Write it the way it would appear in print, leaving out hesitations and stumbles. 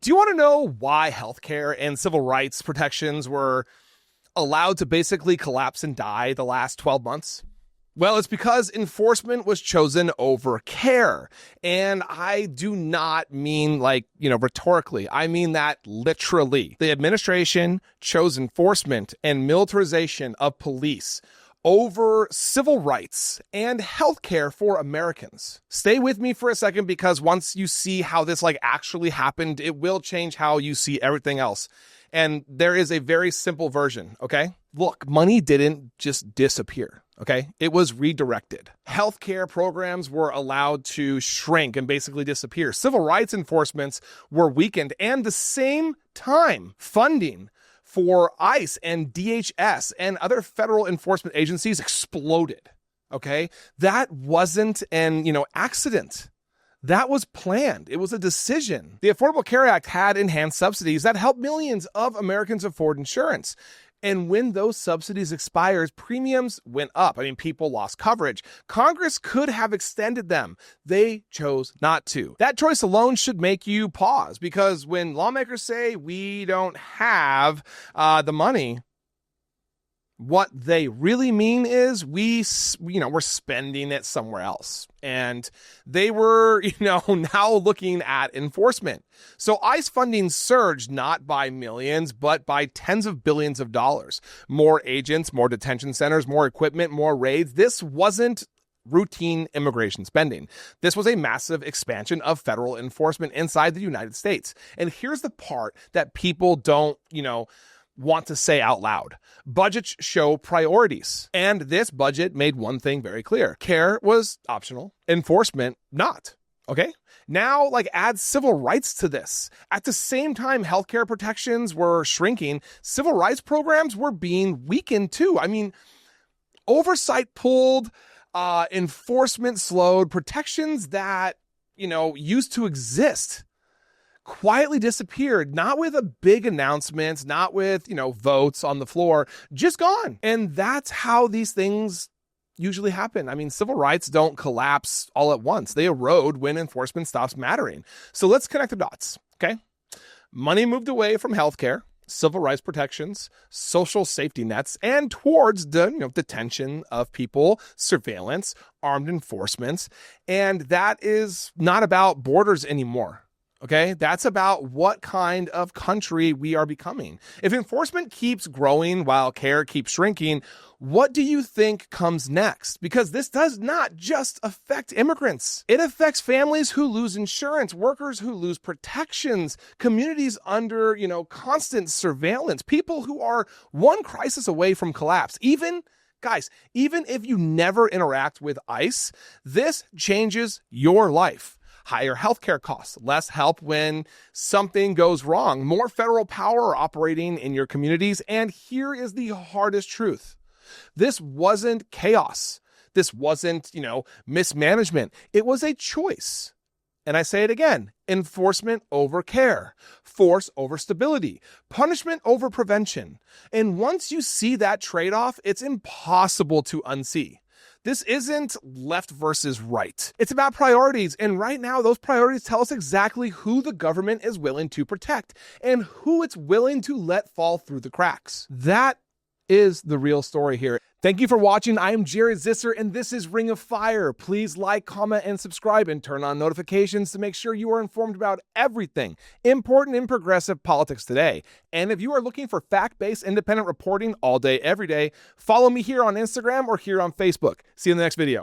Do you want to know why healthcare and civil rights protections were allowed to basically collapse and die the last 12 months? Well, it's because enforcement was chosen over care. And I do not mean rhetorically. I mean that literally. The administration chose enforcement and militarization of police over civil rights and healthcare for Americans. Stay with me for a second, because once you see how this actually happened, it will change how you see everything else. And there is a very simple version, okay? Look, money didn't just disappear, okay? It was redirected. Healthcare programs were allowed to shrink and basically disappear. Civil rights enforcements were weakened, and the same time, funding for ICE and DHS and other federal enforcement agencies exploded, okay? That wasn't an, accident. That was planned. It was a decision. The Affordable Care Act had enhanced subsidies that helped millions of Americans afford insurance. And when those subsidies expired, premiums went up. People lost coverage. Congress could have extended them. They chose not to. That choice alone should make you pause, because when lawmakers say we don't have the money, what they really mean is we're spending it somewhere else. And they were, now looking at enforcement. So ICE funding surged not by millions, but by tens of billions of dollars. More agents, more detention centers, more equipment, more raids. This wasn't routine immigration spending. This was a massive expansion of federal enforcement inside the United States. And here's the part that people don't, want to say out loud. Budgets show priorities. And this budget made one thing very clear. Care was optional, enforcement not. Okay? Now, add civil rights to this. At the same time healthcare protections were shrinking, civil rights programs were being weakened too. Oversight pulled, enforcement slowed, protections that, used to exist quietly disappeared, not with a big announcement, not with, votes on the floor, just gone. And that's how these things usually happen. Civil rights don't collapse all at once. They erode when enforcement stops mattering. So let's connect the dots, okay? Money moved away from healthcare, civil rights protections, social safety nets, and towards the detention of people, surveillance, armed enforcement. And that is not about borders anymore. Okay, that's about what kind of country we are becoming. If enforcement keeps growing while care keeps shrinking, what do you think comes next? Because this does not just affect immigrants. It affects families who lose insurance, workers who lose protections, communities under, constant surveillance, people who are one crisis away from collapse. Even if you never interact with ICE, this changes your life. Higher healthcare costs, less help when something goes wrong, more federal power operating in your communities. And here is the hardest truth. This wasn't chaos. This wasn't, mismanagement. It was a choice. And I say it again, enforcement over care, force over stability, punishment over prevention. And once you see that trade-off, it's impossible to unsee. This isn't left versus right. It's about priorities. And right now, those priorities tell us exactly who the government is willing to protect and who it's willing to let fall through the cracks. That is the real story here. Thank you for watching. I am Jared Zisser, and this is Ring of Fire. Please like, comment, and subscribe, and turn on notifications to make sure you are informed about everything important in progressive politics today. And if you are looking for fact-based independent reporting all day, every day, follow me here on Instagram or here on Facebook. See you in the next video.